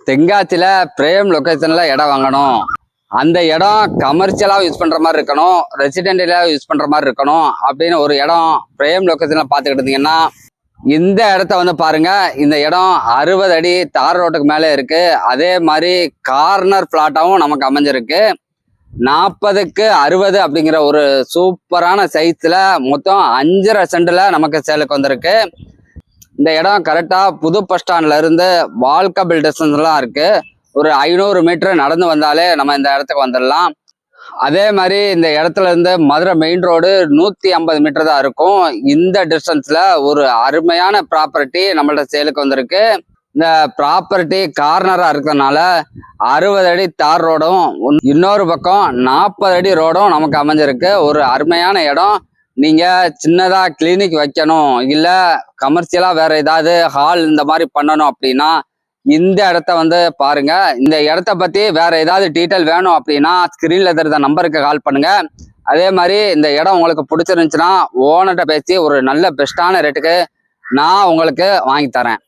தென்காசியில frame லொகேஷன்ல இடம் வாங்கணும். அந்த இடம் கமர்ஷியலா யூஸ் பண்ற மாதிரி இருக்கணும், ரெசிடென்டலா யூஸ் பண்ற மாதிரி இருக்கணும் அப்படின்னு ஒரு இடம் பிரேம் லொகேஷன்ல பாத்துக்கிட்டு இருந்தீங்கன்னா இந்த இடத்த வந்து பாருங்க. இந்த இடம் 60 அடி தார் ரோட்டுக்கு மேலே இருக்கு. அதே மாதிரி கார்னர் பிளாட்டாவும் நமக்கு அமைஞ்சிருக்கு. 40க்கு 60 அப்படிங்கிற ஒரு சூப்பரான சைஸ்ல மொத்தம் 5.5 சென்ட்ல நமக்கு சேலுக்கு வந்திருக்கு. இந்த இடம் கரெக்டா புது பஸ் ஸ்டாண்ட்ல இருந்து வால்கபிள் டிஸ்டன்ஸ்லாம் இருக்கு. ஒரு 500 மீட்டர் நடந்து வந்தாலே நம்ம இந்த இடத்துக்கு வந்துடலாம். அதே மாதிரி இந்த இடத்துல இருந்து மதுரை மெயின் ரோடு 150 மீட்டர் தான் இருக்கும். இந்த டிஸ்டன்ஸ்ல ஒரு அருமையான ப்ராப்பர்ட்டி நம்மள்ட்ட சேலுக்கு வந்திருக்கு. இந்த ப்ராப்பர்ட்டி கார்னரா இருக்கிறதுனால 60 அடி தார் ரோடும் இன்னொரு பக்கம் 40 அடி ரோடும் நமக்கு அமைஞ்சிருக்கு. ஒரு அருமையான இடம். நீங்க சின்னதா கிளினிக் வைக்கணும், இல்ல கமர்ஷியலா வேற ஏதாவது ஹால் இந்த மாதிரி பண்ணணும் அப்படின்னா இந்த இடத்த வந்து பாருங்க. இந்த இடத்த பத்தி வேற ஏதாவது டீட்டெயில் வேணும் அப்படின்னா ஸ்கிரீன்ல தெரிந்த நம்பருக்கு கால் பண்ணுங்க. அதே மாதிரி இந்த இடம் உங்களுக்கு பிடிச்சிருந்துச்சுன்னா ஓனர்கிட்ட பேசி ஒரு நல்ல பெஸ்டான ரேட்டுக்கு நான் உங்களுக்கு வாங்கி தரேன்.